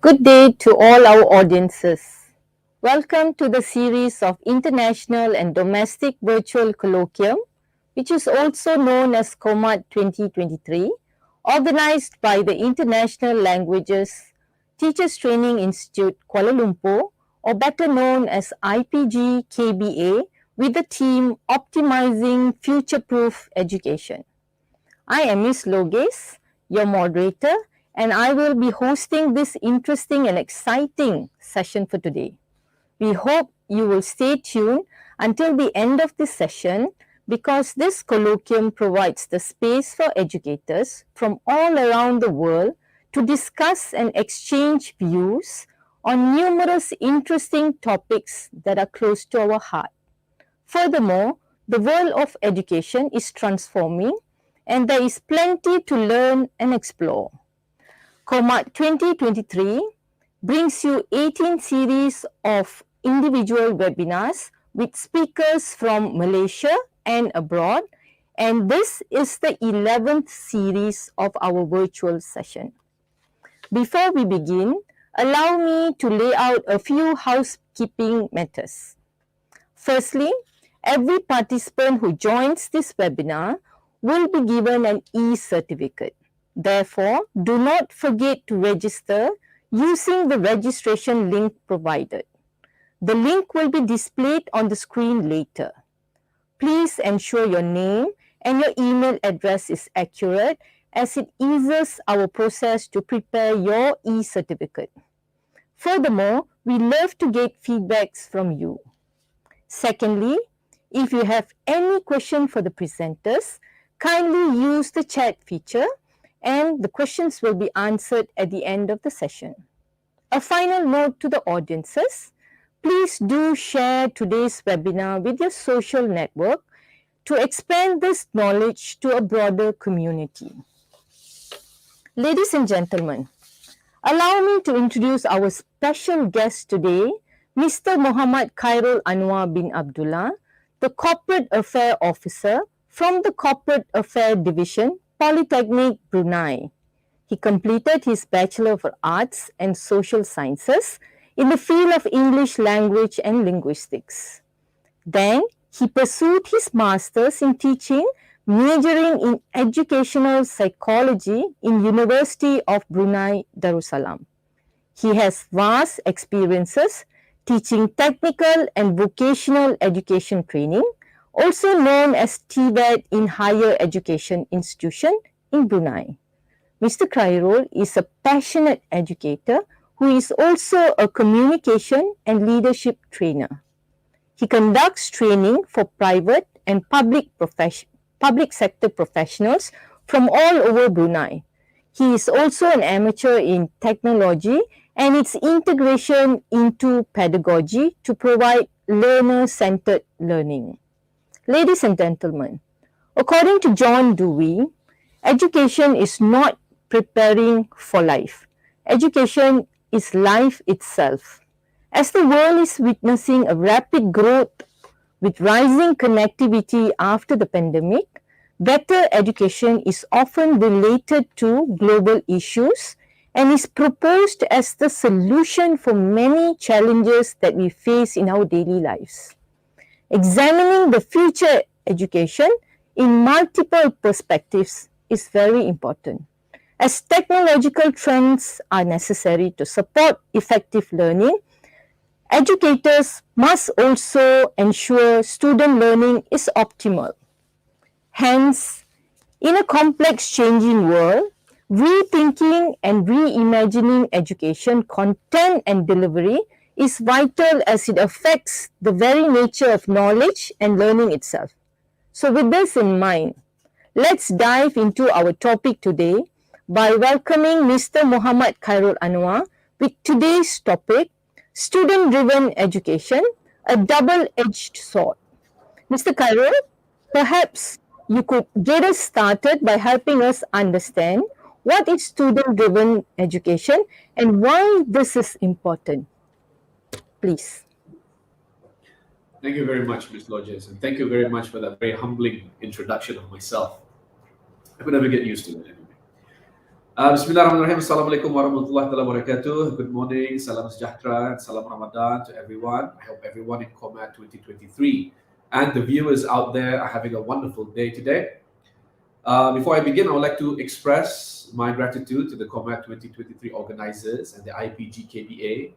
Good day to all our audiences. Welcome to the series of International and Domestic Virtual Colloquium, which is also known as COMAT 2023, organized by the International Languages Teachers Training Institute, Kuala Lumpur, or better known as IPG KBA, with the theme Optimizing Future-Proof Education. I am Ms. Loges, your moderator, and I will be hosting this interesting and exciting session for today. We hope you will stay tuned until the end of this session because this colloquium provides the space for educators from all around the world to discuss and exchange views on numerous interesting topics that are close to our heart. Furthermore, the world of education is transforming and there is plenty to learn and explore. COMAT 2023 brings you 18 series of individual webinars with speakers from Malaysia and abroad, and this is the 11th series of our virtual session. Before we begin, allow me to lay out a few housekeeping matters. Firstly, every participant who joins this webinar will be given an e-certificate. Therefore, do not forget to register using the registration link provided. The link will be displayed on the screen later. Please ensure your name and your email address is accurate as it eases our process to prepare your e-certificate. Furthermore, we love to get feedbacks from you. Secondly, if you have any question for the presenters, kindly use the chat feature and the questions will be answered at the end of the session. A final note to the audiences, please do share today's webinar with your social network to expand this knowledge to a broader community. Ladies and gentlemen, allow me to introduce our special guest today, Mr. Muhammad KHAIRULANWAR bin Abdullah, the Corporate Affairs Officer from the Corporate Affairs Division, POLITEKNIK, Brunei. He completed his Bachelor of Arts and Social Sciences in the field of English Language and Linguistics. Then, he pursued his Master's in Teaching, majoring in Educational Psychology in University of Brunei, Darussalam. He has vast experiences teaching technical and vocational education training, also known as TVET in higher education institution in Brunei. Mr. Khairul is a passionate educator who is also a communication and leadership trainer. He conducts training for private and public sector professionals from all over Brunei. He is also an amateur in technology and its integration into pedagogy to provide learner-centered learning. Ladies and gentlemen, according to John Dewey, education is not preparing for life. Education is life itself. As the world is witnessing a rapid growth with rising connectivity after the pandemic, better education is often related to global issues and is proposed as the solution for many challenges that we face in our daily lives. Examining the future education in multiple perspectives is very important, as technological trends are necessary to support effective learning. Educators must also ensure student learning is optimal. Hence, in a complex changing world, rethinking and reimagining education content and delivery is vital as it affects the very nature of knowledge and learning itself. So with this in mind, let's dive into our topic today by welcoming Mr. Muhammad KHAIRULANWAR with today's topic, Student-Driven Education, a Double-Edged Sword. Mr. Khairul, perhaps you could get us started by helping us understand what is student-driven education and why this is important. Please. Thank you very much, Ms. Loges, and thank you very much for that very humbling introduction of myself. I could never get used to it anyway. Bismillahirrahmanirrahim. Assalamualaikum warahmatullahi wabarakatuh. Good morning, salam sejahtera, and salam Ramadan to everyone. I hope everyone in COMAT 2023 and the viewers out there are having a wonderful day today. Before I begin, I would like to express my gratitude to the COMAT 2023 organizers and the IPGKBA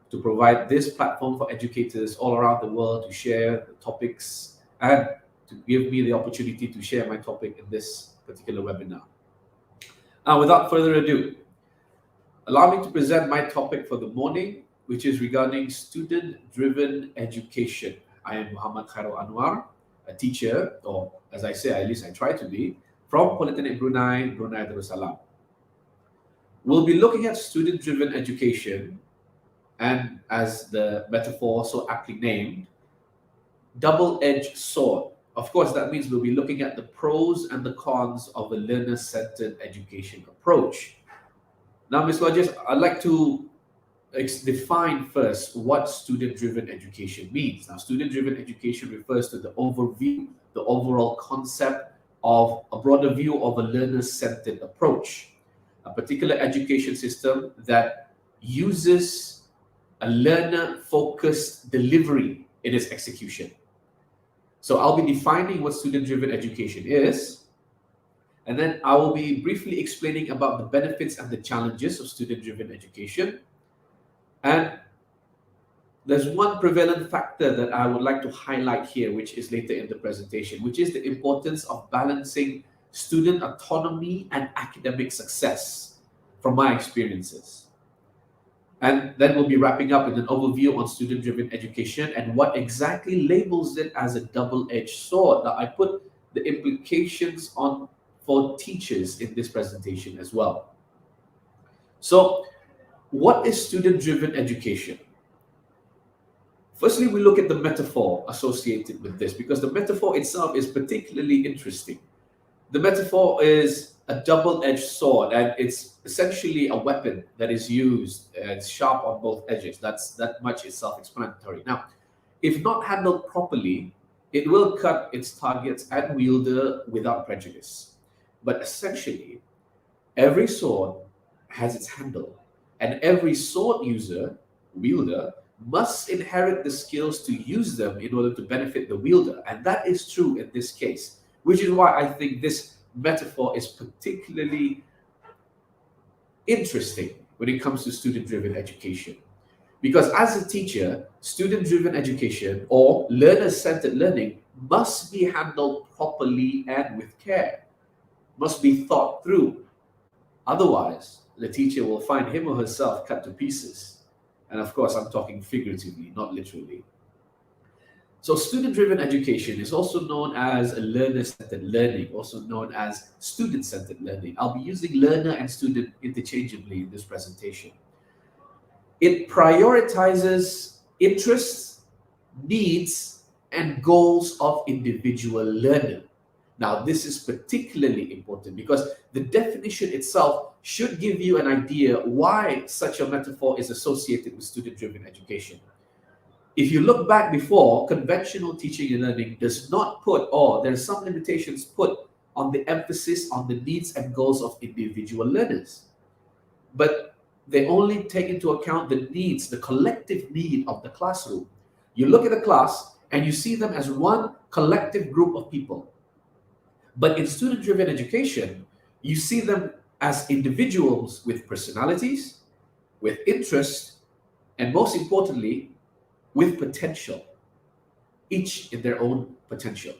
to provide this platform for educators all around the world to share the topics and to give me the opportunity to share my topic in this particular webinar. Without further ado, allow me to present my topic for the morning, which is regarding student-driven education. I am Muhammad KHAIRULANWAR, a teacher, or as I say, at least I try to be, from POLITEKNIK Brunei, Brunei Darussalam. We'll be looking at student-driven education, and as the metaphor so aptly named, double-edged sword. Of course, that means we'll be looking at the pros and the cons of a learner-centered education approach. Now, Ms. Lodges, I'd like to define first what student-driven education means. Now, student-driven education refers to the overview, the overall concept of a broader view of a learner-centered approach, a particular education system that uses a learner-focused delivery in its execution. So I'll be defining what student-driven education is, and then I will be briefly explaining about the benefits and the challenges of student-driven education. And there's one prevalent factor that I would like to highlight here, which is later in the presentation, which is the importance of balancing student autonomy and academic success from my experiences. And then we'll be wrapping up with an overview on student-driven education and what exactly labels it as a double-edged sword. Now, I put the implications on for teachers in this presentation as well. So, what is student-driven education? Firstly, we look at the metaphor associated with this, because the metaphor itself is particularly interesting. The metaphor is a double-edged sword, and it's essentially a weapon that is used. It's sharp on both edges. That much is self-explanatory. Now, if not handled properly, it will cut its targets and wielder without prejudice. But essentially, every sword has its handle, and every sword wielder, must inherit the skills to use them in order to benefit the wielder. And that is true in this case, which is why I think this metaphor is particularly interesting when it comes to student-driven education. Because as a teacher, student-driven education or learner-centered learning must be handled properly and with care, must be thought through. Otherwise, the teacher will find him or herself cut to pieces. And of course, I'm talking figuratively, not literally. So student-driven education is also known as learner-centered learning, also known as student-centered learning. I'll be using learner and student interchangeably in this presentation. It prioritizes interests, needs, and goals of individual learner. Now, this is particularly important because the definition itself should give you an idea why such a metaphor is associated with student-driven education. If you look back before, conventional teaching and learning does not put, or there's some limitations put on the emphasis on the needs and goals of individual learners. But they only take into account the needs, the collective need of the classroom. You look at the class and you see them as one collective group of people. But in student-driven education, you see them as individuals with personalities, with interest, and most importantly, with potential, each in their own potential.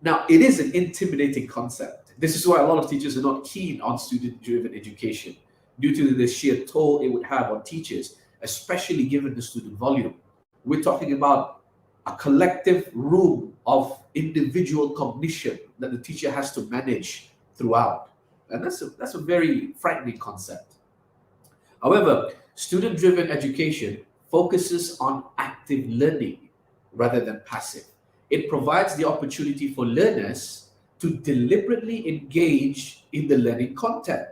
Now, it is an intimidating concept. This is why a lot of teachers are not keen on student-driven education due to the sheer toll it would have on teachers, especially given the student volume. We're talking about a collective room of individual cognition that the teacher has to manage throughout. And that's a very frightening concept. However, student-driven education focuses on active learning rather than passive. It provides the opportunity for learners to deliberately engage in the learning content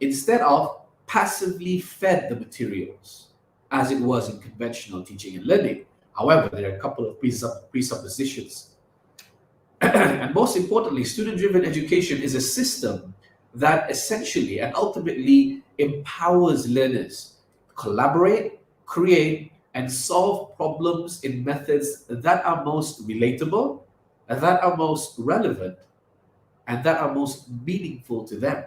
instead of passively fed the materials, as it was in conventional teaching and learning. However, there are a couple of presuppositions. And most importantly, student-driven education is a system that essentially and ultimately empowers learners to collaborate, create, and solve problems in methods that are most relatable, and that are most relevant, and that are most meaningful to them.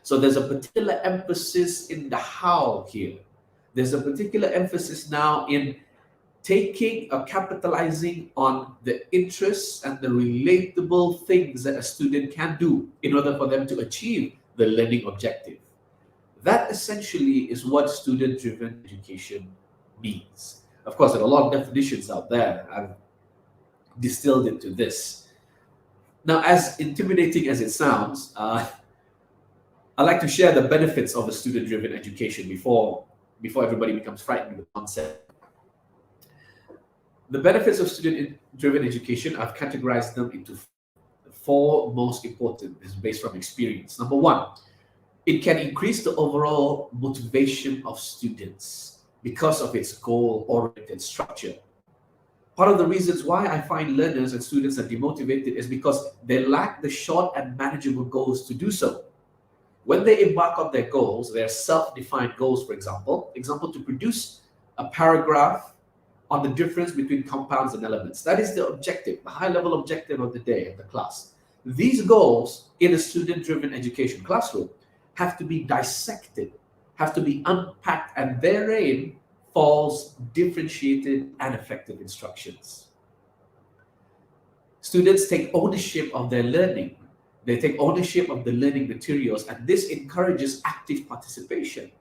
So there's a particular emphasis in the how here. There's a particular emphasis now in taking or capitalizing on the interests and the relatable things that a student can do in order for them to achieve the learning objective. That essentially is what student-driven education means. Of course, there are a lot of definitions out there. I've distilled it to this. Now, as intimidating as it sounds, I'd like to share the benefits of a student-driven education before everybody becomes frightened with the concept. The benefits of student-driven education, I've categorized them into the four most important. This is based from experience. Number one, it can increase the overall motivation of students because of its goal-oriented structure. Part of the reasons why I find learners and students are demotivated is because they lack the short and manageable goals to do so. When they embark on their goals, their self-defined goals, for example, to produce a paragraph on the difference between compounds and elements. That is the objective, the high-level objective of the day, of the class. These goals in a student-driven education classroom have to be dissected, have to be unpacked, and therein falls differentiated and effective instructions. Students take ownership of their learning. They take ownership of the learning materials, and this encourages active participation.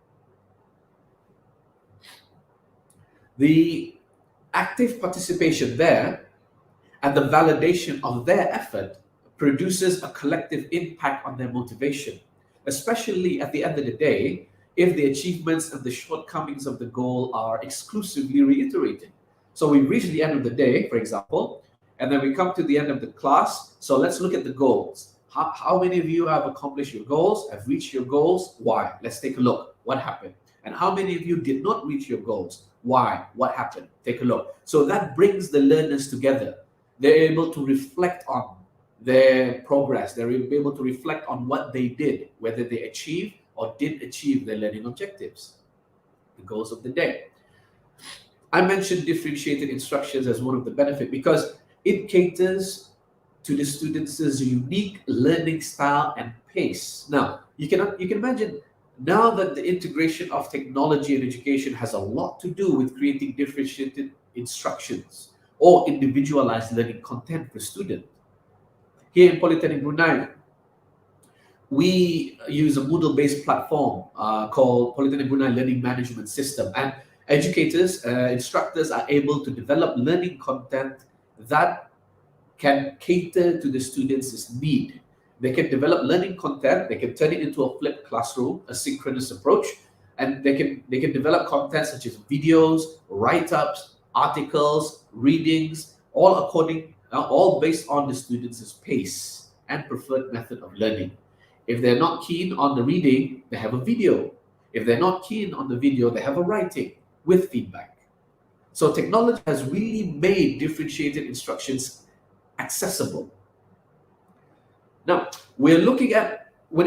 The active participation there and the validation of their effort produces a collective impact on their motivation, especially at the end of the day, if the achievements and the shortcomings of the goal are exclusively reiterated. So we reach the end of the day, for example, and then we come to the end of the class. So let's look at the goals. How many of you have accomplished your goals, have reached your goals? Why? Let's take a look. What happened? And how many of you did not reach your goals? Why? What happened? Take a look. So that brings the learners together. They're able to reflect on their progress. They're able to reflect on what they did, whether they achieved or didn't achieve their learning objectives, the goals of the day. I mentioned differentiated instructions as one of the benefits because it caters to the students' unique learning style and pace. Now, you can imagine now that the integration of technology and education has a lot to do with creating differentiated instructions or individualized learning content for students. Here in Polytechnic Brunei, we use a Moodle-based platform called Polytechnic Brunei Learning Management System, and educators, instructors are able to develop learning content that can cater to the students' need. They can develop learning content, they can turn it into a flipped classroom, a synchronous approach, and they can develop content such as videos, write-ups, articles, readings, all based on the students' pace and preferred method of learning. If they're not keen on the reading, they have a video. If they're not keen on the video, they have a writing with feedback. So technology has really made differentiated instructions accessible. Now, when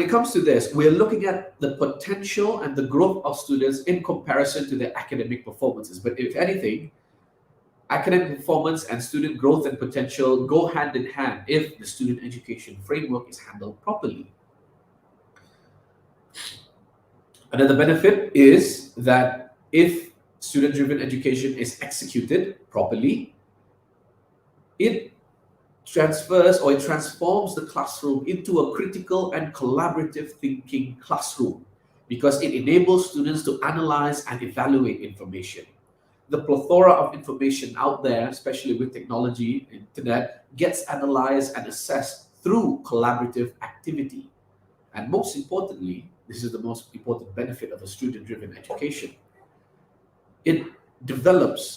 it comes to this, we're looking at the potential and the growth of students in comparison to their academic performances. But if anything, academic performance and student growth and potential go hand in hand if the student education framework is handled properly. Another benefit is that if student-driven education is executed properly, it transforms the classroom into a critical and collaborative thinking classroom because it enables students to analyze and evaluate information. The plethora of information out there, especially with technology, internet, gets analyzed and assessed through collaborative activity. And most importantly, this is the most important benefit of a student-driven education.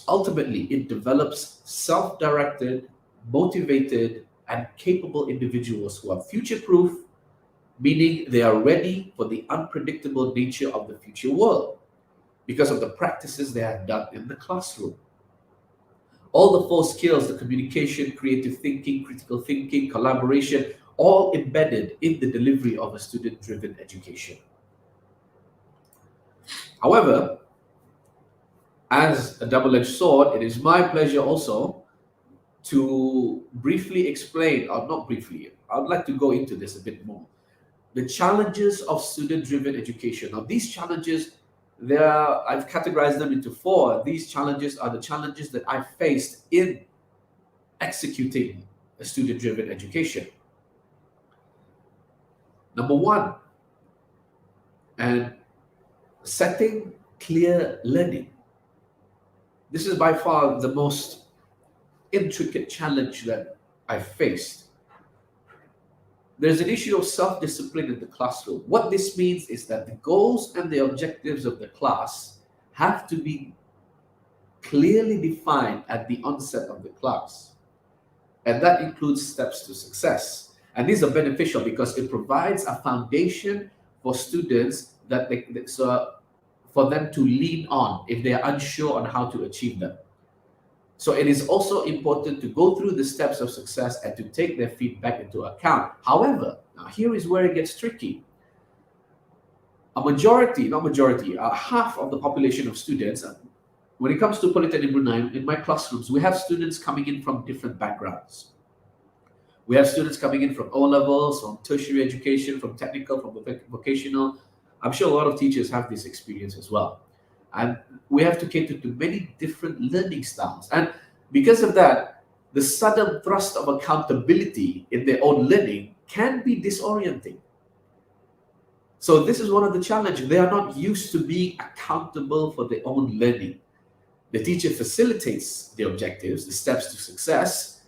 Ultimately, it develops self-directed, motivated, and capable individuals who are future-proof, meaning they are ready for the unpredictable nature of the future world because of the practices they have done in the classroom. All the four skills, the communication, creative thinking, critical thinking, collaboration, all embedded in the delivery of a student-driven education. However, as a double-edged sword, it is my pleasure also to briefly explain, or not briefly, I would like to go into this a bit more. The challenges of student-driven education. Now, these challenges, I've categorized them into four. These challenges are the challenges that I faced in executing a student-driven education. Number one, and setting clear learning. This is by far the most intricate challenge that I faced. There's an issue of self-discipline in the classroom. What this means is that the goals and the objectives of the class have to be clearly defined at the onset of the class. And that includes steps to success. And these are beneficial because it provides a foundation for students for them to lean on if they are unsure on how to achieve them. So it is also important to go through the steps of success and to take their feedback into account. However, now here is where it gets tricky. Half of the population of students, when it comes to Polytechnic Brunei, in my classrooms, we have students coming in from different backgrounds. We have students coming in from O-levels, from tertiary education, from technical, from vocational. I'm sure a lot of teachers have this experience as well. And we have to cater to many different learning styles. And because of that, the sudden thrust of accountability in their own learning can be disorienting. So this is one of the challenges. They are not used to being accountable for their own learning. The teacher facilitates the objectives, the steps to success.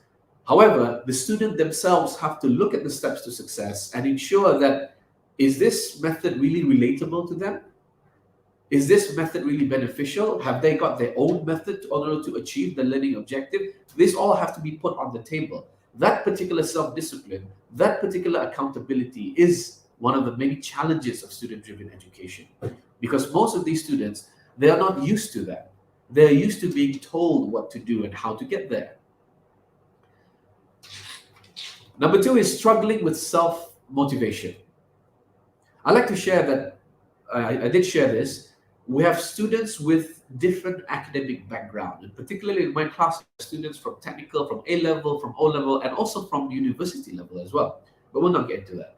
However, the student themselves have to look at the steps to success and ensure that, is this method really relatable to them? Is this method really beneficial? Have they got their own method in order to achieve the learning objective? This all have to be put on the table. That particular self-discipline, that particular accountability is one of the many challenges of student-driven education. Because most of these students, they are not used to that. They're used to being told what to do and how to get there. Number two is struggling with self-motivation. I like to share that, I did share this. We have students with different academic background, and particularly in my class, students from technical, from A-level, from O-level, and also from university level as well. But we'll not get into that.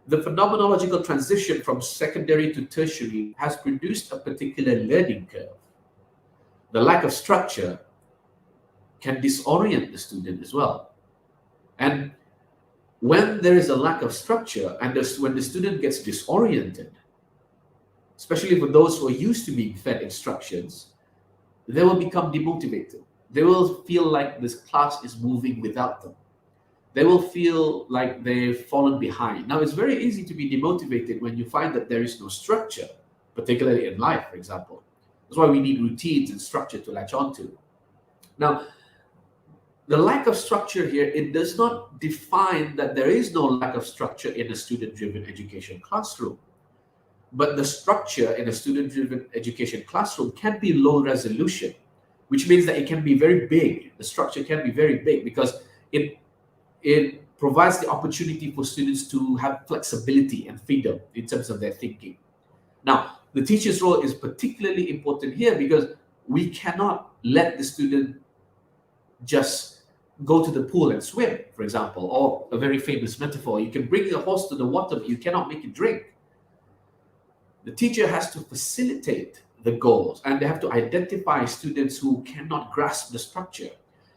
The phenomenological transition from secondary to tertiary has produced a particular learning curve. The lack of structure can disorient the student as well. And when there is a lack of structure and when the student gets disoriented, especially for those who are used to being fed instructions, they will become demotivated. They will feel like this class is moving without them. They will feel like they've fallen behind. Now, it's very easy to be demotivated when you find that there is no structure, particularly in life, for example. That's why we need routines and structure to latch onto. Now, the lack of structure here, it does not define that there is no lack of structure in a student-driven education classroom. But the structure in a student-driven education classroom can be low resolution, which means that it can be very big. The structure can be very big because it provides the opportunity for students to have flexibility and freedom in terms of their thinking. Now, the teacher's role is particularly important here because we cannot let the student just go to the pool and swim, for example, or a very famous metaphor. You can bring a horse to the water, but you cannot make it drink. The teacher has to facilitate the goals, and they have to identify students who cannot grasp the structure,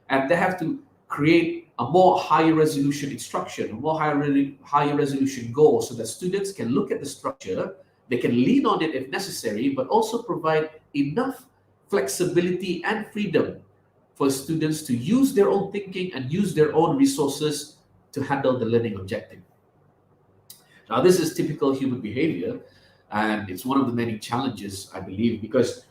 and they have to create a more higher resolution instruction, a more higher resolution goal, so that students can look at the structure, they can lean on it if necessary, but also provide enough flexibility and freedom for students to use their own thinking and use their own resources to handle the learning objective. Now, this is typical human behavior. And it's one of the many challenges, I believe, because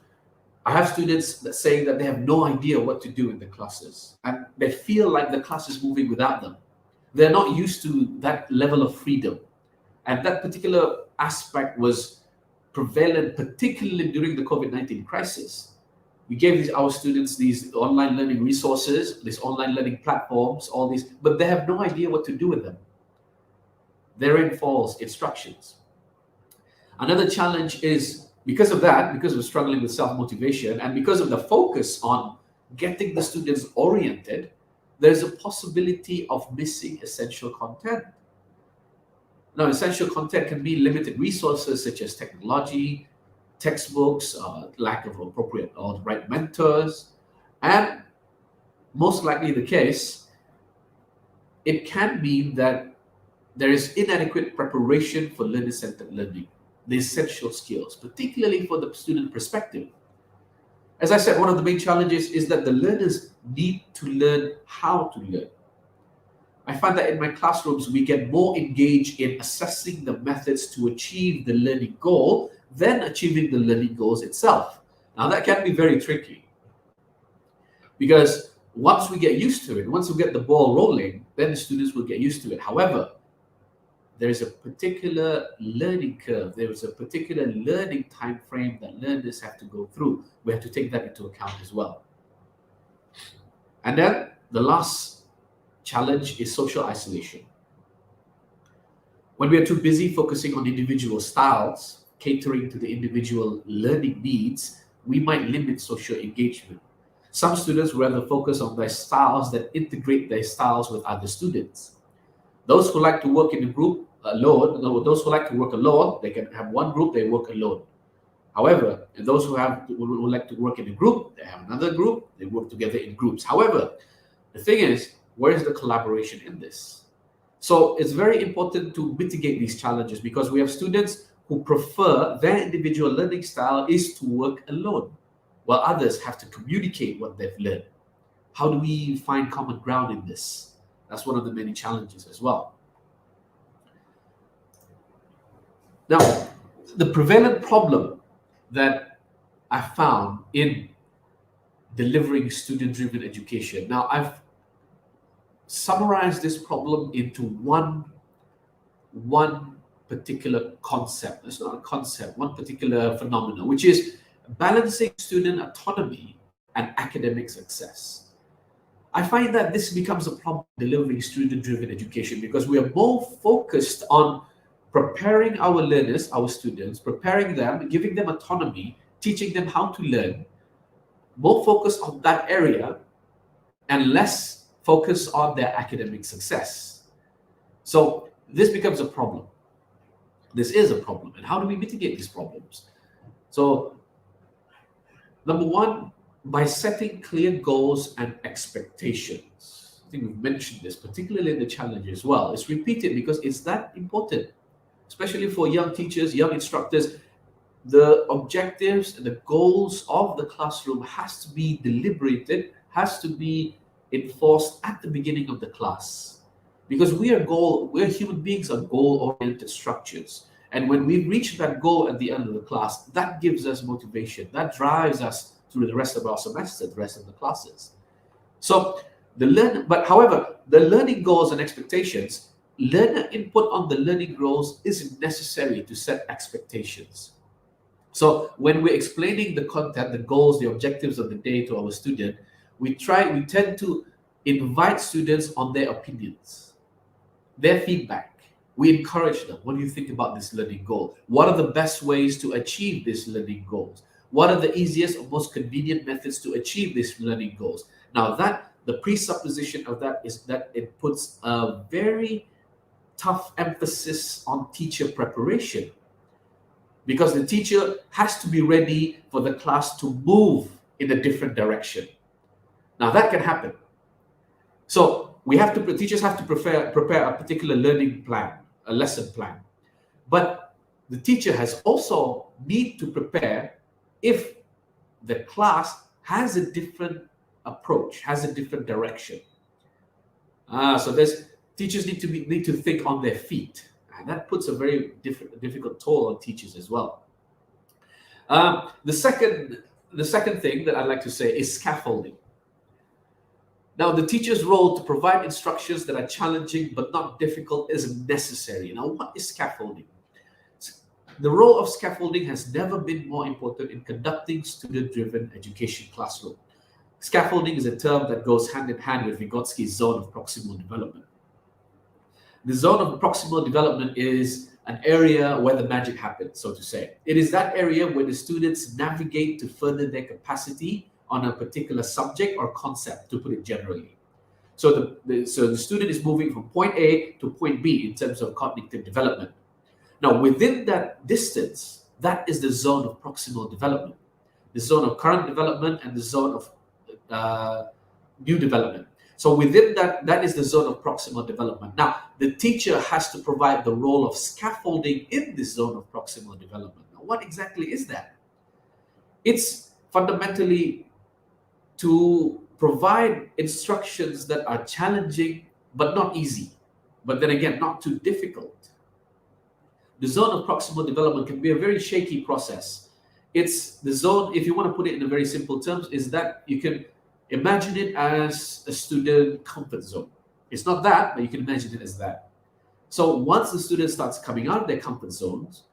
I have students that saying that they have no idea what to do in the classes. And they feel like the class is moving without them. They're not used to that level of freedom. And that particular aspect was prevalent, particularly during the COVID-19 crisis. We gave our students these online learning resources, these online learning platforms, all these, but they have no idea what to do with them. Therein falls instructions. Another challenge is because of that, because we're struggling with self-motivation and because of the focus on getting the students oriented, there's a possibility of missing essential content. Now, essential content can be limited resources such as technology, textbooks, lack of appropriate or the right mentors, and most likely the case, it can mean that there is inadequate preparation for learner-centered learning, the essential skills, particularly for the student perspective. As I said, one of the main challenges is that the learners need to learn how to learn. I find that in my classrooms, we get more engaged in assessing the methods to achieve the learning goal than achieving the learning goals itself. Now, that can be very tricky because once we get used to it, once we get the ball rolling, then the students will get used to it. However, there is a particular learning curve. There is a particular learning time frame that learners have to go through. We have to take that into account as well. And then the last challenge is social isolation. When we are too busy focusing on individual styles, catering to the individual learning needs, we might limit social engagement. Some students will rather focus on their styles that integrate their styles with other students. Those who like to work in a group alone, those who like to work alone, they can have one group, they work alone. However, those who like to work in a group, they have another group, they work together in groups. However, the thing is, where is the collaboration in this? So it's very important to mitigate these challenges because we have students who prefer their individual learning style is to work alone, while others have to communicate what they've learned. How do we find common ground in this? That's one of the many challenges as well. Now, the prevalent problem that I found in delivering student-driven education. Now, I've summarized this problem into one particular concept. It's not a concept, one particular phenomenon, which is balancing student autonomy and academic success. I find that this becomes a problem delivering student-driven education because we are more focused on preparing our learners, our students, preparing them, giving them autonomy, teaching them how to learn, more focused on that area and less focus on their academic success. So this becomes a problem. This is a problem. And how do we mitigate these problems? So number one, by setting clear goals and expectations. I think we've mentioned this, particularly in the challenge as well. It's repeated because it's that important, especially for young teachers, young instructors. The objectives and the goals of the classroom has to be deliberated, has to be enforced at the beginning of the class. Because we're human beings are goal-oriented structures. And when we reach that goal at the end of the class, that gives us motivation. That drives us through the rest of our semester, the rest of the classes. So however, the learning goals and expectations, learner input on the learning goals is necessary to set expectations. So when we're explaining the content, the goals, the objectives of the day to our student, we tend to invite students on their opinions, their feedback. We encourage them. What do you think about this learning goal? What are the best ways to achieve these learning goals? What are the easiest or most convenient methods to achieve these learning goals? Now the presupposition of that is that it puts a very tough emphasis on teacher preparation, because the teacher has to be ready for the class to move in a different direction. Now that can happen. So teachers have to prepare a particular learning plan, a lesson plan. But the teacher has also need to prepare if the class has a different approach, has a different direction. So teachers need to think on their feet. And that puts a very difficult toll on teachers as well. The second thing that I'd like to say is scaffolding. Now, the teacher's role to provide instructions that are challenging but not difficult is necessary. Now, what is scaffolding? The role of scaffolding has never been more important in conducting student-driven education classroom. Scaffolding is a term that goes hand in hand with Vygotsky's zone of proximal development. The zone of proximal development is an area where the magic happens, so to say. It is that area where the students navigate to further their capacity on a particular subject or concept, to put it generally. So the student is moving from point A to point B in terms of cognitive development. Now, within that distance, that is the zone of proximal development, the zone of current development and the zone of new development. So within that is the zone of proximal development. Now, the teacher has to provide the role of scaffolding in this zone of proximal development. Now, what exactly is that? It's fundamentally to provide instructions that are challenging but not easy, but then again, not too difficult. The zone of proximal development can be a very shaky process. It's the zone, if you want to put it in a very simple terms, is that you can imagine it as a student comfort zone. It's not that, but you can imagine it as that. So once the student starts coming out of their comfort zones,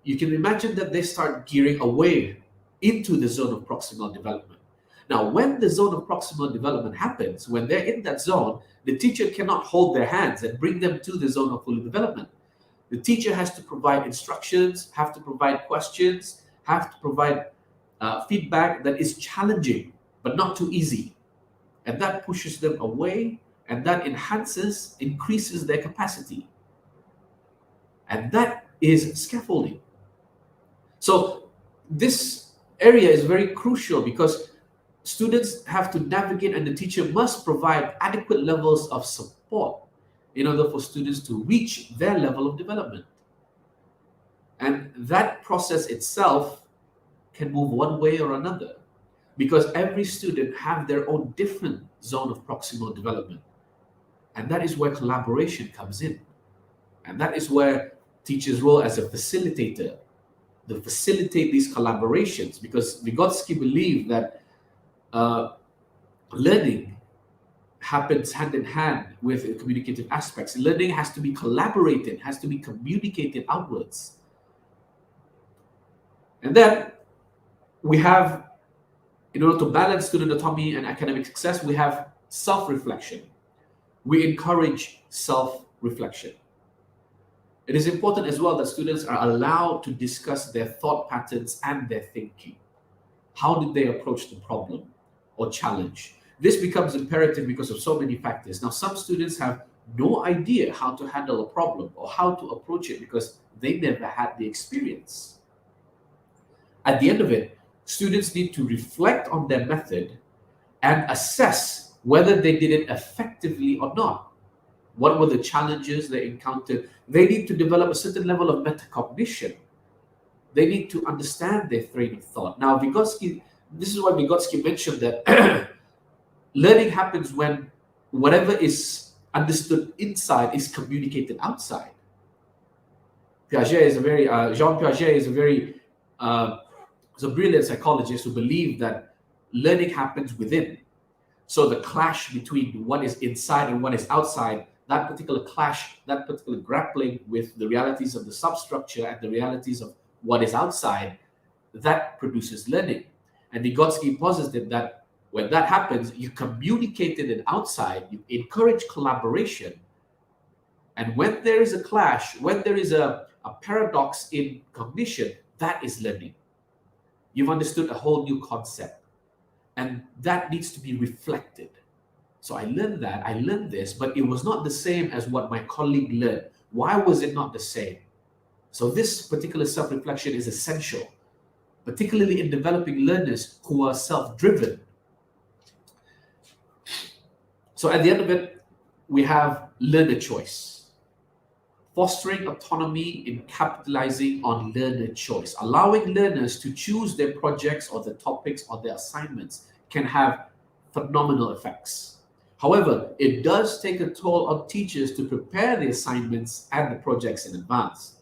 you can imagine that they start gearing away into the zone of proximal development. Now, when the zone of proximal development happens, when they're in that zone, the teacher cannot hold their hands and bring them to the zone of full development. The teacher has to provide instructions, have to provide questions, have to provide feedback that is challenging, but not too easy. And that pushes them away, and that increases their capacity. And that is scaffolding. So this area is very crucial because students have to navigate, and the teacher must provide adequate levels of support in order for students to reach their level of development. And that process itself can move one way or another, because every student have their own different zone of proximal development. And that is where collaboration comes in. And that is where teachers' role as a facilitator, to facilitate these collaborations, because Vygotsky believed that learning happens hand in hand with communicative aspects. Learning has to be collaborated, has to be communicated outwards. And then we have, in order to balance student autonomy and academic success, we have self-reflection. We encourage self-reflection. It is important as well that students are allowed to discuss their thought patterns and their thinking. How did they approach the problem or challenge? This becomes imperative because of so many factors. Now, some students have no idea how to handle a problem or how to approach it because they never had the experience. At the end of it, students need to reflect on their method and assess whether they did it effectively or not. What were the challenges they encountered? They need to develop a certain level of metacognition. They need to understand their train of thought. Now, Vygotsky, this is why Vygotsky mentioned that learning happens when whatever is understood inside is communicated outside. Jean Piaget is a brilliant psychologist who believed that learning happens within. So the clash between what is inside and what is outside, that particular clash, that particular grappling with the realities of the substructure and the realities of what is outside, that produces learning. And Vygotsky posited that when that happens, you communicate it outside, you encourage collaboration. And when there is a clash, when there is a paradox in cognition, that is learning. You've understood a whole new concept. And that needs to be reflected. So I learned that, I learned this, but it was not the same as what my colleague learned. Why was it not the same? So this particular self-reflection is essential, particularly in developing learners who are self-driven. So at the end of it, we have learner choice. Fostering autonomy in capitalizing on learner choice. Allowing learners to choose their projects or the topics or their assignments can have phenomenal effects. However, it does take a toll on teachers to prepare the assignments and the projects in advance.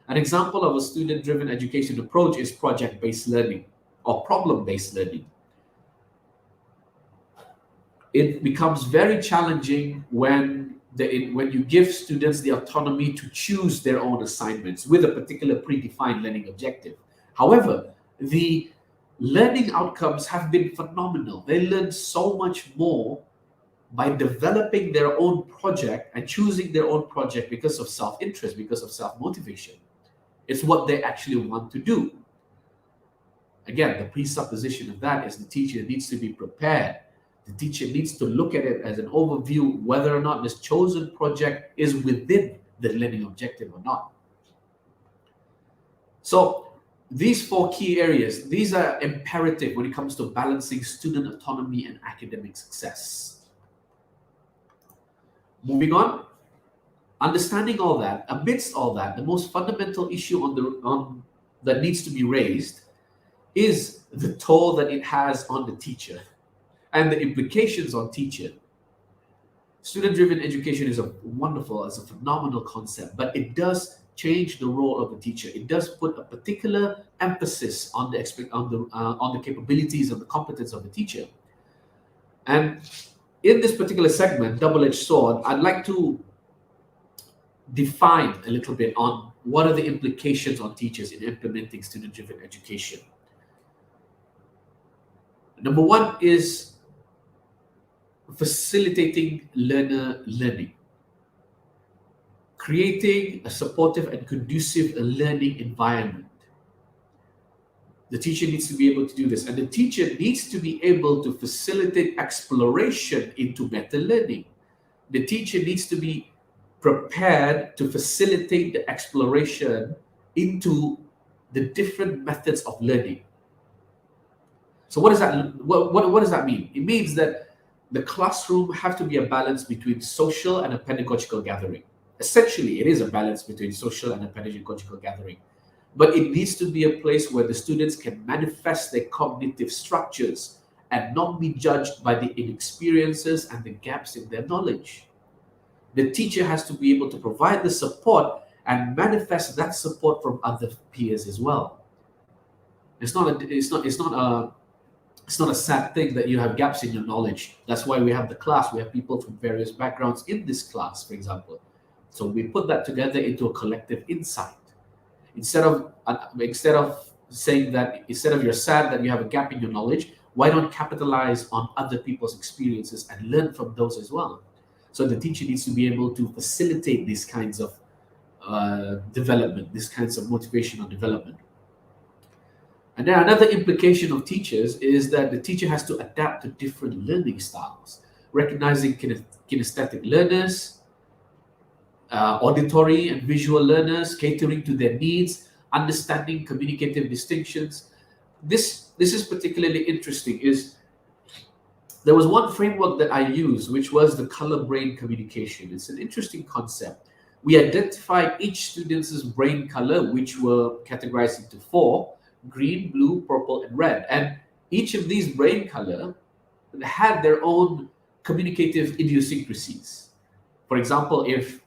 An example of a student-driven education approach is project-based learning or problem-based learning. It becomes very challenging when you give students the autonomy to choose their own assignments with a particular predefined learning objective. However, the learning outcomes have been phenomenal. They learn so much more by developing their own project and choosing their own project because of self-interest, because of self-motivation. It's what they actually want to do. Again, the presupposition of that is the teacher needs to be prepared. The teacher needs to look at it as an overview whether or not this chosen project is within the learning objective or not. So these 4 key areas, these are imperative when it comes to balancing student autonomy and academic success. Moving on, understanding all that, amidst all that, the most fundamental issue that needs to be raised is the toll that it has on the teacher and the implications on teacher. Student-driven education is a phenomenal concept, but it does change the role of the teacher. It does put a particular emphasis on the capabilities and the competence of the teacher. And in this particular segment, double-edged sword, I'd like to define a little bit on what are the implications on teachers in implementing student-driven education. Number 1 is facilitating learner learning, creating a supportive and conducive learning environment. The teacher needs to be able to do this, and the teacher needs to be able to facilitate exploration into meta learning. The teacher needs to be prepared to facilitate the exploration into the different methods of learning. So what does that mean? It means that the classroom have to be a balance between social and a pedagogical gathering. Essentially, it is a balance between social and a pedagogical gathering. But it needs to be a place where the students can manifest their cognitive structures and not be judged by the inexperiences and the gaps in their knowledge. The teacher has to be able to provide the support and manifest that support from other peers as well. It's not a sad thing that you have gaps in your knowledge. That's why we have the class. We have people from various backgrounds in this class, for example. So we put that together into a collective insight. Instead of saying that, instead of you're sad that you have a gap in your knowledge, why don't capitalize on other people's experiences and learn from those as well? So the teacher needs to be able to facilitate these kinds of development, these kinds of motivational development. And then another implication of teachers is that the teacher has to adapt to different learning styles, recognizing kinesthetic learners, auditory and visual learners, catering to their needs, understanding communicative distinctions. This is particularly interesting. There was one framework that I used, which was the color brain communication. It's an interesting concept. We identified each student's brain color, which were categorized into 4: green, blue, purple, and red. And each of these brain color had their own communicative idiosyncrasies. For example, if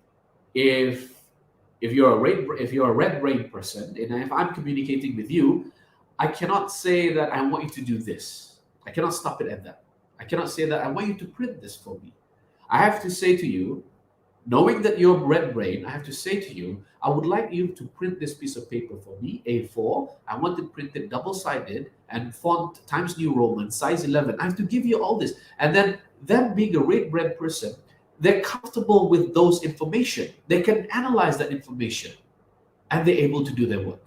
you're a red brain person, and if I'm communicating with you, I cannot say that I want you to do this. I cannot stop it at that. I cannot say that I want you to print this for me. I have to say to you, knowing that you're red brain, I have to say to you, I would like you to print this piece of paper for me, A4. I want it printed double-sided and font Times New Roman, size 11. I have to give you all this. And then them being a red brain person, they're comfortable with those information. They can analyze that information and they're able to do their work.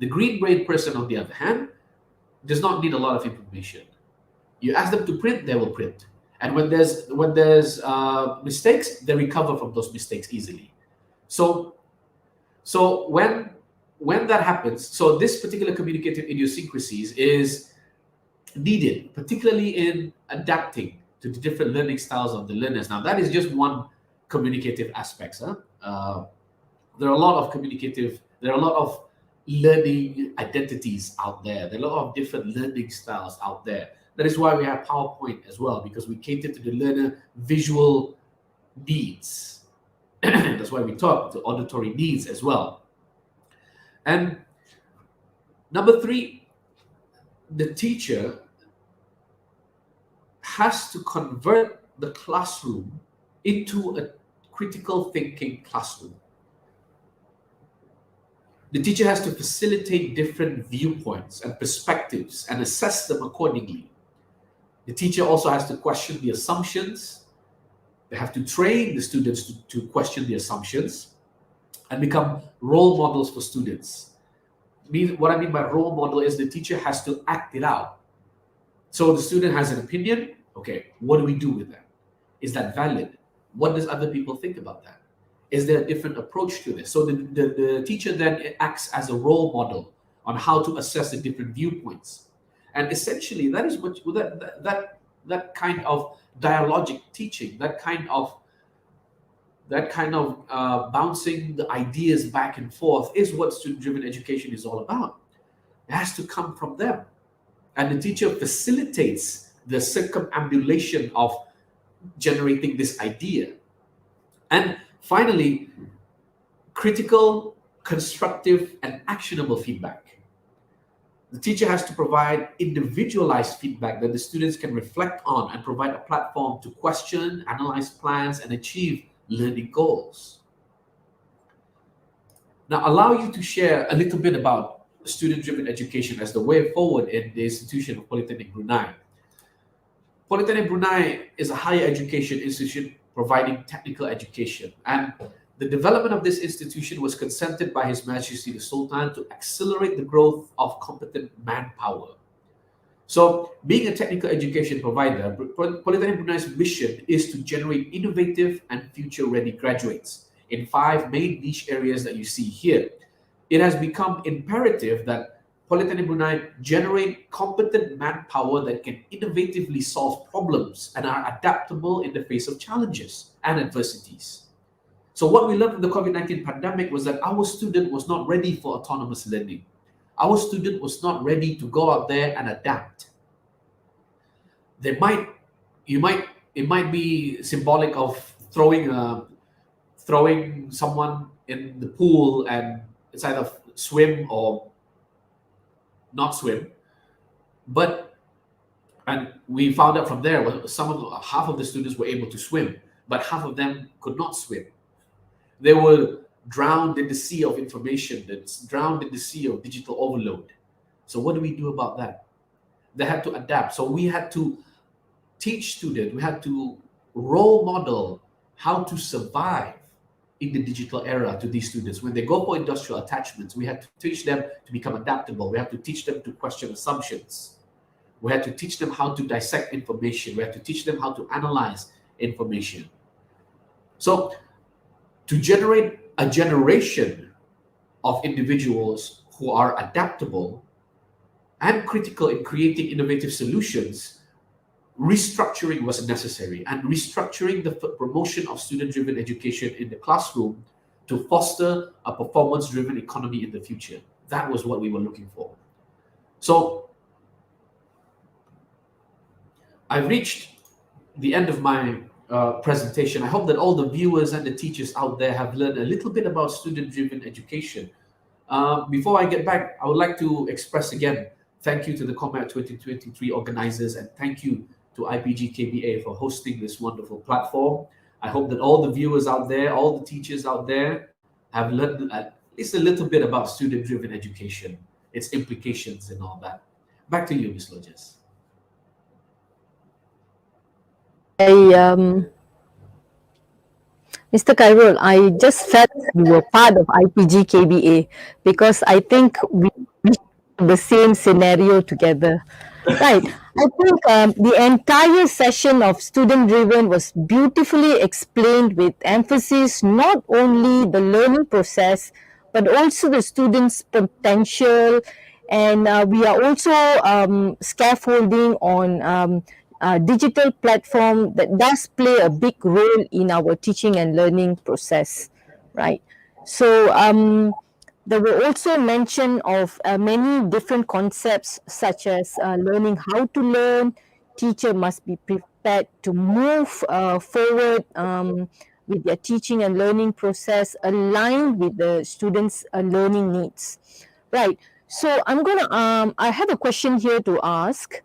The green brain person, on the other hand, does not need a lot of information. You ask them to print, they will print. And when there's mistakes, they recover from those mistakes easily. So when that happens, so this particular communicative idiosyncrasies is needed, particularly in adapting to the different learning styles of the learners. Now, that is just one communicative aspect. There are a lot of learning identities out there. There are a lot of different learning styles out there. That is why we have PowerPoint as well, because we cater to the learner visual needs. That's why we talk to auditory needs as well. And number 3, the teacher has to convert the classroom into a critical thinking classroom. The teacher has to facilitate different viewpoints and perspectives and assess them accordingly. The teacher also has to question the assumptions. They have to train the students to question the assumptions and become role models for students. What I mean by role model is the teacher has to act it out. So the student has an opinion. Okay, what do we do with that? Is that valid? What does other people think about that? Is there a different approach to this? So the teacher then acts as a role model on how to assess the different viewpoints. And essentially, that is what that kind of dialogic teaching, that kind of bouncing the ideas back and forth is what student-driven education is all about. It has to come from them. And the teacher facilitates the circumambulation of generating this idea. And finally, critical, constructive, and actionable feedback. The teacher has to provide individualized feedback that the students can reflect on and provide a platform to question, analyze plans, and achieve learning goals. Now, allow you to share a little bit about student-driven education as the way forward in the institution of Polytechnic Brunei. Polytechnic Brunei is a higher education institution providing technical education, and the development of this institution was consented by His Majesty the Sultan to accelerate the growth of competent manpower. So, being a technical education provider, Polytechnic Brunei's mission is to generate innovative and future-ready graduates in 5 main niche areas that you see here. It has become imperative that Polytechnic Brunei generate competent manpower that can innovatively solve problems and are adaptable in the face of challenges and adversities. So what we learned from the COVID-19 pandemic was that our student was not ready for autonomous learning. Our student was not ready to go out there and adapt. It might be symbolic of throwing someone in the pool and it's either swim or not swim. And we found out from there, half of the students were able to swim, but half of them could not swim. They were drowned in the sea of information, that's drowned in the sea of digital overload. So what do we do about that? They had to adapt. So we had to teach students, we had to role model how to survive in the digital era to these students. When they go for industrial attachments, we had to teach them to become adaptable. We had to teach them to question assumptions. We had to teach them how to dissect information. We had to teach them how to analyze information. So to generate a generation of individuals who are adaptable and critical in creating innovative solutions, restructuring was necessary, and restructuring the promotion of student-driven education in the classroom to foster a performance-driven economy in the future. That was what we were looking for. So I've reached the end of my presentation. I hope that all the viewers and the teachers out there have learned a little bit about student-driven education. Before I get back, I would like to express again, thank you to the COMAT 2023 organizers, and thank you to IPG KBA for hosting this wonderful platform. I hope that all the viewers out there, all the teachers out there have learned at least a little bit about student-driven education, its implications and all that. Back to you, Ms. Lojes. Mr. Khairul, I just felt we were part of IPG KBA because I think we the same scenario together. Right. I think the entire session of student driven was beautifully explained with emphasis not only the learning process but also the students' potential, and we are also scaffolding on digital platform that does play a big role in our teaching and learning process, right? So there were also mention of many different concepts such as learning how to learn. Teacher must be prepared to move forward with their teaching and learning process aligned with the students' learning needs. Right. So I have a question here to ask.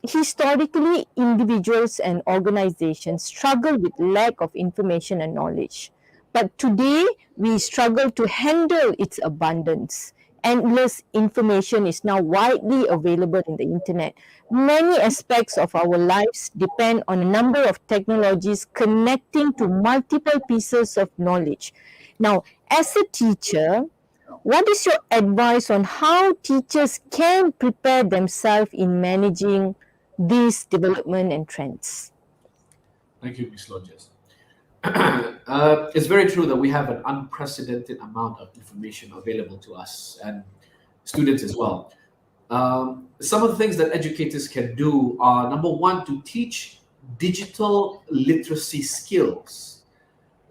Historically, individuals and organizations struggle with lack of information and knowledge. But today, we struggle to handle its abundance. endless information is now widely available in the internet. Many aspects of our lives depend on a number of technologies connecting to multiple pieces of knowledge. Now, as a teacher, what is your advice on how teachers can prepare themselves in managing these development and trends? Thank you, Ms. Lodges. It's very true that we have an unprecedented amount of information available to us and students as well. Some of the things that educators can do are, number one, to teach digital literacy skills.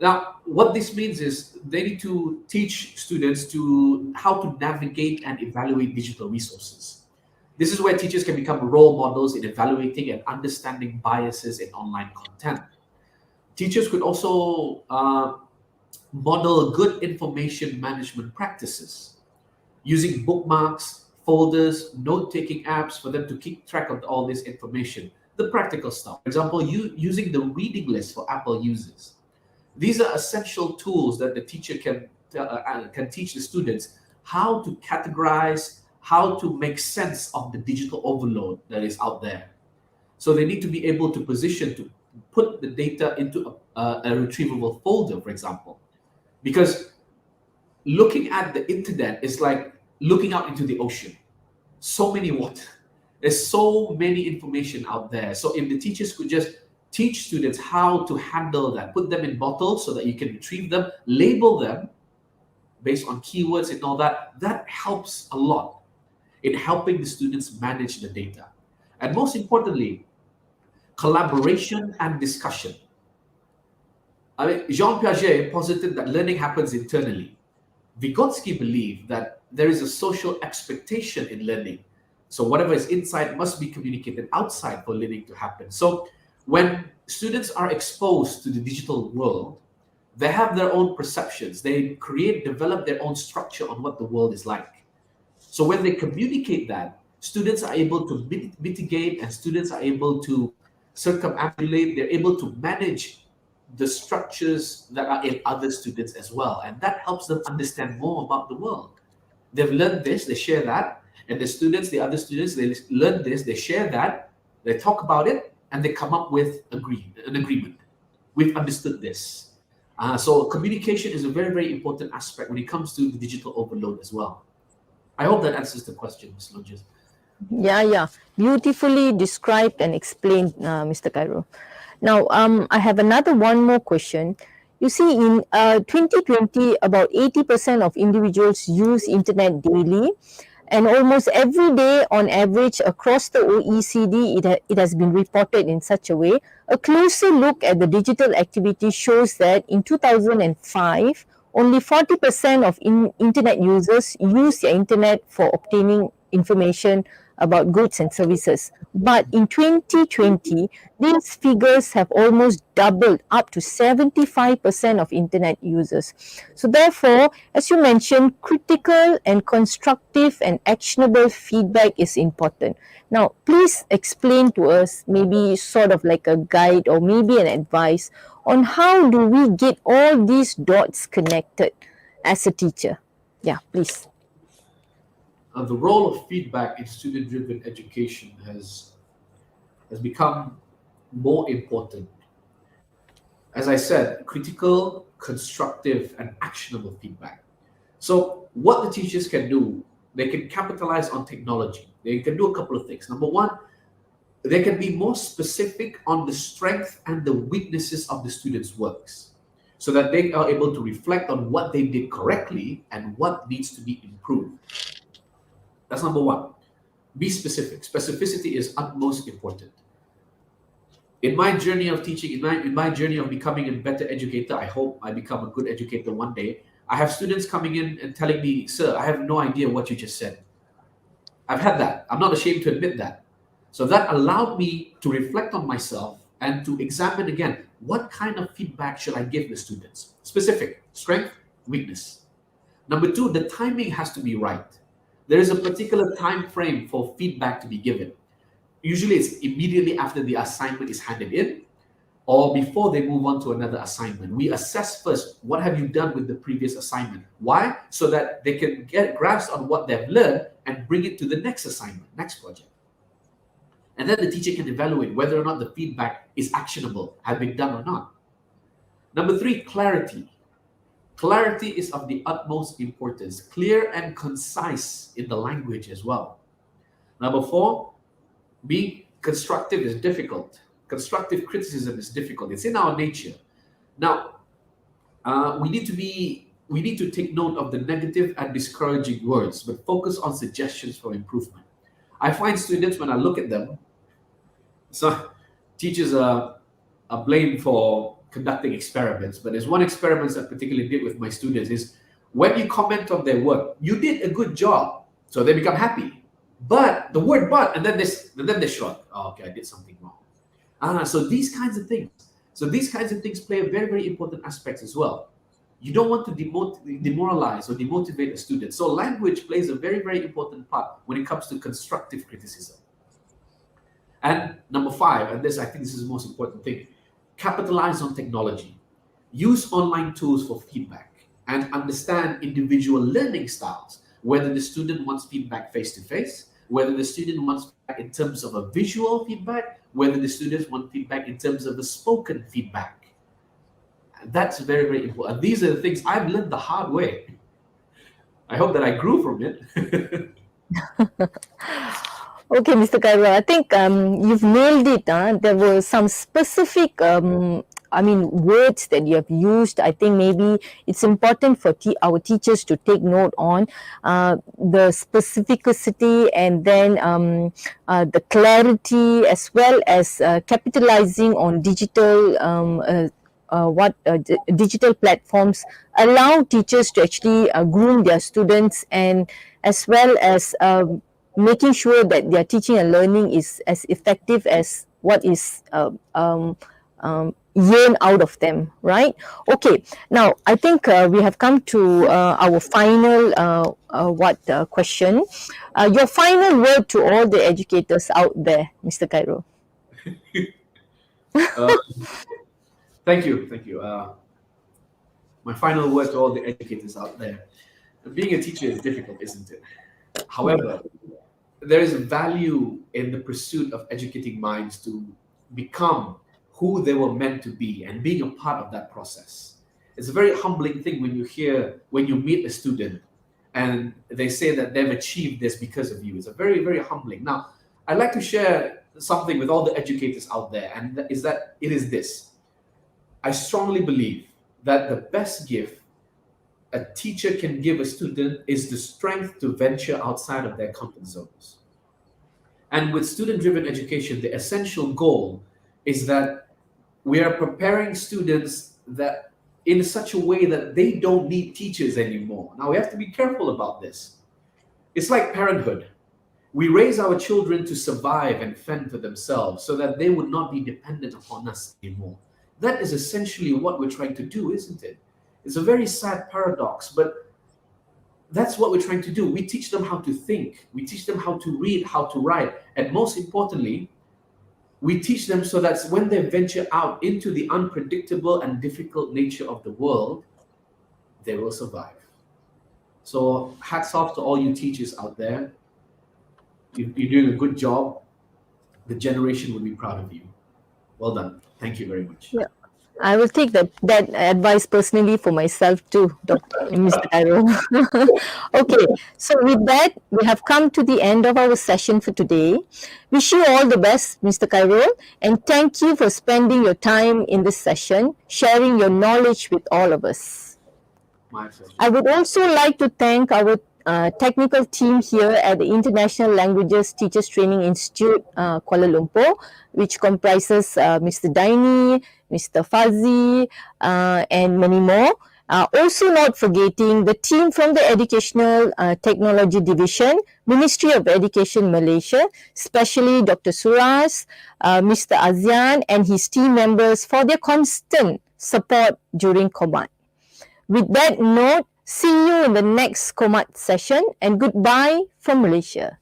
Now, what this means is they need to teach students to how to navigate and evaluate digital resources. This is where teachers can become role models in evaluating and understanding biases in online content. Teachers could also model good information management practices using bookmarks, folders, note-taking apps for them to keep track of all this information. The practical stuff. For example, using the reading list for Apple users. These are essential tools that the teacher can teach the students how to categorize, how to make sense of the digital overload that is out there. So they need to be able to position to put the data into a retrievable folder, for example. Because looking at the internet is like looking out into the ocean. So many water. There's so many information out there. So if the teachers could just teach students how to handle that, put them in bottles so that you can retrieve them, label them based on keywords and all that, that helps a lot in helping the students manage the data. And most importantly, collaboration and discussion. I mean, Jean Piaget posited that learning happens internally. Vygotsky believed that there is a social expectation in learning. So whatever is inside must be communicated outside for learning to happen. So when students are exposed to the digital world, they have their own perceptions. They develop their own structure on what the world is like. So when they communicate that, students are able to mitigate and students are able to circumambulate, they're able to manage the structures that are in other students as well. And that helps them understand more about the world. They've learned this, they share that, and the other students, they learn this, they share that, they talk about it, and they come up with an agreement. We've understood this. So communication is a very, very important aspect when it comes to the digital overload as well. I hope that answers the question, Ms. Longes. Yeah. Beautifully described and explained, Mr. Khairul. Now, I have another one more question. You see, in 2020, about 80% of individuals use internet daily, and almost every day on average across the OECD, it has been reported in such a way. A closer look at the digital activity shows that in 2005, only 40% of internet users use the internet for obtaining information about goods and services. But in 2020, these figures have almost doubled up to 75% of internet users. So therefore, as you mentioned, critical and constructive and actionable feedback is important. Now, please explain to us, maybe sort of like a guide or maybe an advice on how do we get all these dots connected as a teacher. Yeah, please. The role of feedback in student-driven education has become more important. As I said, critical, constructive, and actionable feedback. So what the teachers can do, they can capitalize on technology. They can do a couple of things. Number one, they can be more specific on the strength and the weaknesses of the students' works so that they are able to reflect on what they did correctly and what needs to be improved. That's number one. Be specific. Specificity is utmost important. In my journey of teaching, in my journey of becoming a better educator, I hope I become a good educator one day. I have students coming in and telling me, "Sir, I have no idea what you just said." I've had that. I'm not ashamed to admit that. So that allowed me to reflect on myself and to examine again, what kind of feedback should I give the students? Specific, strength, weakness. Number two, the timing has to be right. There is a particular time frame for feedback to be given. Usually it's immediately after the assignment is handed in. or before they move on to another assignment. We assess first, what have you done with the previous assignment? Why? So that they can get grasp on what they've learned and bring it to the next assignment, next project. And then the teacher can evaluate whether or not the feedback is actionable, have been done or not. Number 3, clarity. Clarity is of the utmost importance, clear and concise in the language as well. Number 4, being constructive is difficult. Constructive criticism is difficult. It's in our nature. Now, we need to take note of the negative and discouraging words, but focus on suggestions for improvement. I find students, when I look at them, so teachers are blamed for conducting experiments, but there's one experiment I particularly did with my students is when you comment on their work, you did a good job, so they become happy. But the word "but" and then they shrug. Oh, okay, I did something wrong. So these kinds of things. So these kinds of things play a very, very important aspect as well. You don't want to demoralize or demotivate a student. So language plays a very, very important part when it comes to constructive criticism. And number 5, and I think this is the most important thing, capitalize on technology. Use online tools for feedback and understand individual learning styles, whether the student wants feedback face-to-face, whether the student wants feedback in terms of a visual feedback, whether the students want feedback in terms of a spoken feedback. That's very, very important. These are the things I've learned the hard way. I hope that I grew from it. Okay, Mr. Khairul, I think you've nailed it. There were some specific, words that you have used. I think maybe it's important for our teachers to take note on the specificity and then the clarity, as well as capitalizing on digital digital platforms allow teachers to actually groom their students, and as well as making sure that their teaching and learning is as effective as what is yearned out of them, right? Okay, now I think we have come to our final question. Your final word to all the educators out there, Mr. Khairul. Thank you. My final word to all the educators out there. Being a teacher is difficult, isn't it? However, there is value in the pursuit of educating minds to become who they were meant to be and being a part of that process. It's a very humbling thing when you meet a student and they say that they've achieved this because of you. It's a very, very humbling. Now, I'd like to share something with all the educators out there, and it is this. I strongly believe that the best gift a teacher can give a student is the strength to venture outside of their comfort zones. And with student-driven education, the essential goal is that we are preparing students that in such a way that they don't need teachers anymore. Now, we have to be careful about this. It's like parenthood. We raise our children to survive and fend for themselves so that they would not be dependent upon us anymore. That is essentially what we're trying to do, isn't it? It's a very sad paradox, but that's what we're trying to do. We teach them how to think. We teach them how to read, how to write. And most importantly, we teach them so that when they venture out into the unpredictable and difficult nature of the world, they will survive. So hats off to all you teachers out there. You're doing a good job. The generation will be proud of you. Well done. Thank you very much. Yeah. I will take that advice personally for myself too, Mr. Khairul. Okay, so with that, we have come to the end of our session for today. Wish you all the best, Mr. Khairul, and thank you for spending your time in this session, sharing your knowledge with all of us. My pleasure. I would also like to thank our technical team here at the International Languages Teachers Training Institute, Kuala Lumpur, which comprises Mr. Daini, Mr. Fazi, and many more. Also not forgetting the team from the Educational Technology Division, Ministry of Education Malaysia, especially Dr. Suras, Mr. Azian and his team members for their constant support during COMAT. With that note, see you in the next COMAT session, and goodbye from Malaysia.